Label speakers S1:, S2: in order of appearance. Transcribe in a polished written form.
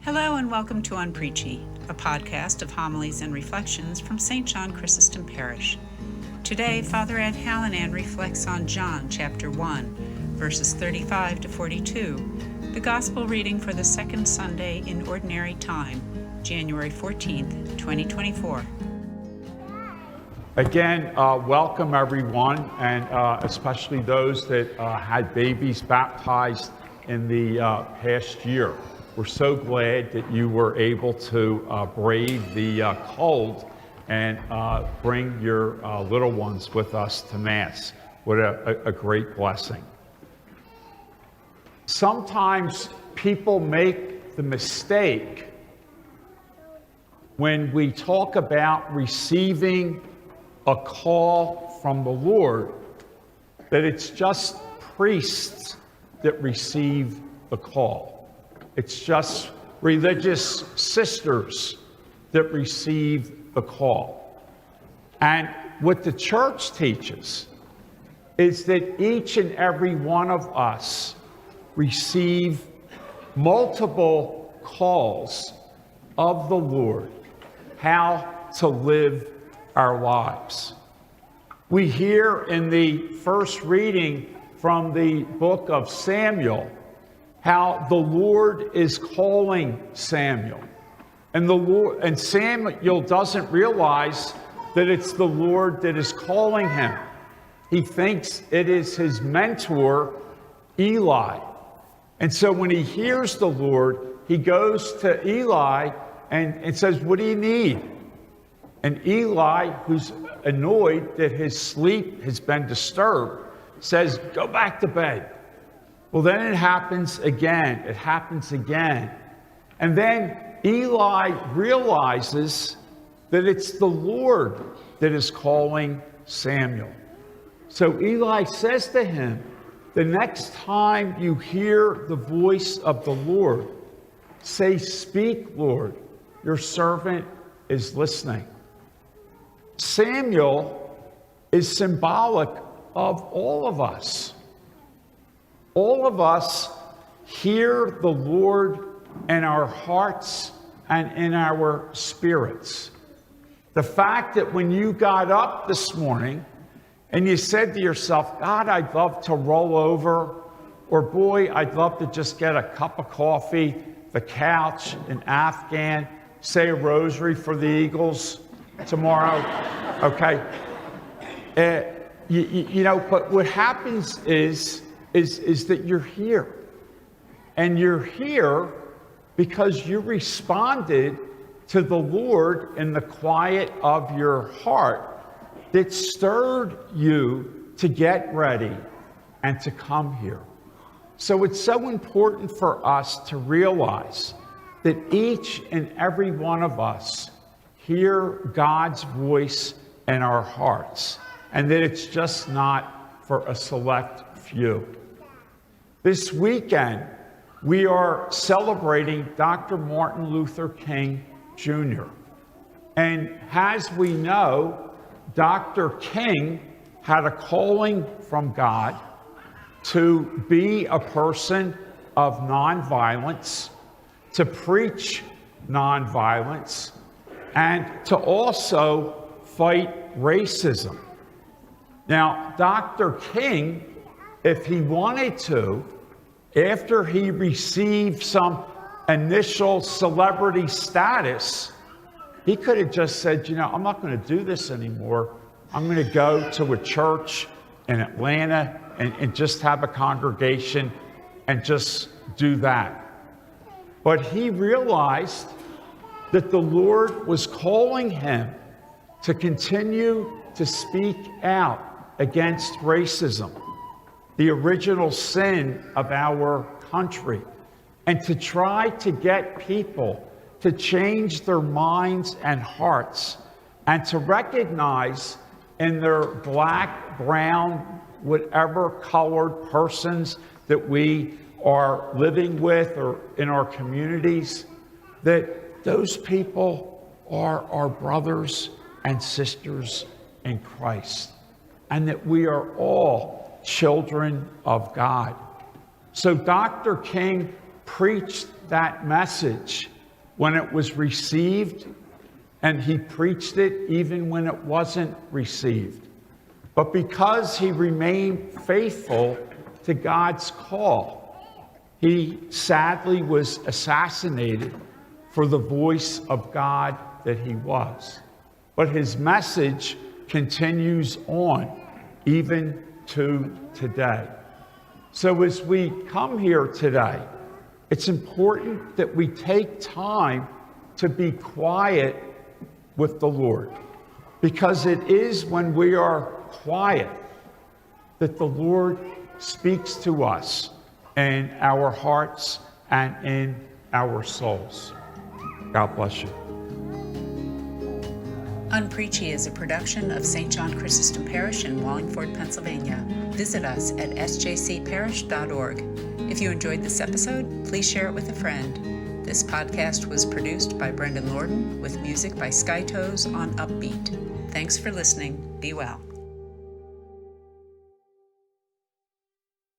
S1: Hello and welcome to On Preachy, a podcast of homilies and reflections from St. John Chrysostom Parish. Today, Father Ed Hallinan reflects on John chapter 1, verses 35 to 42, the Gospel reading for the second Sunday in Ordinary Time, January 14th, 2024.
S2: Again, welcome everyone, and especially those that had babies baptized in the past year. We're so glad that you were able to brave the cold and bring your little ones with us to Mass. What a great blessing. Sometimes people make the mistake when we talk about receiving a call from the Lord, that it's just priests that receive the call. It's just religious sisters that receive the call. And what the church teaches is that each and every one of us receive multiple calls of the Lord, how to live our lives. We hear in the first reading from the book of Samuel how the Lord is calling Samuel. And Samuel doesn't realize that it's the Lord that is calling him. He thinks it is his mentor, Eli. And so when he hears the Lord, he goes to Eli and says, "What do you need?" And Eli, who's annoyed that his sleep has been disturbed, says, "Go back to bed." Well, then it happens again. And then Eli realizes that it's the Lord that is calling Samuel. So Eli says to him, "The next time you hear the voice of the Lord, say, 'Speak, Lord, your servant is listening.'" Samuel is symbolic of all of us. All of us hear the Lord in our hearts and in our spirits. The fact that when you got up this morning and you said to yourself, "God, I'd love to roll over," or "Boy, I'd love to just get a cup of coffee, the couch, an Afghan, say a rosary for the Eagles tomorrow," okay? But what happens is that you're here. And you're here because you responded to the Lord in the quiet of your heart that stirred you to get ready and to come here. So it's so important for us to realize that each and every one of us hear God's voice in our hearts, and that it's just not for a select few. This weekend, we are celebrating Dr. Martin Luther King Jr. And as we know, Dr. King had a calling from God to be a person of nonviolence, to preach nonviolence, and to also fight racism. Now, Dr. King, if he wanted to, after he received some initial celebrity status, he could have just said, "I'm not going to do this anymore. I'm going to go to a church in Atlanta and just have a congregation and just do that." But he realized that the Lord was calling him to continue to speak out against racism, the original sin of our country, and to try to get people to change their minds and hearts and to recognize in their black, brown, whatever colored persons that we are living with or in our communities, that those people are our brothers and sisters in Christ, and that we are all children of God. So Dr. King preached that message when it was received, and he preached it even when it wasn't received. But because he remained faithful to God's call, he sadly was assassinated for the voice of God that he was. But his message continues on even to today. So as we come here today, it's important that we take time to be quiet with the Lord, because it is when we are quiet that the Lord speaks to us in our hearts and in our souls. God bless you.
S1: Unpreachy is a production of St. John Chrysostom Parish in Wallingford, Pennsylvania. Visit us at sjcparish.org. If you enjoyed this episode, please share it with a friend. This podcast was produced by Brendan Lorden with music by Skytoes on Upbeat. Thanks for listening. Be well.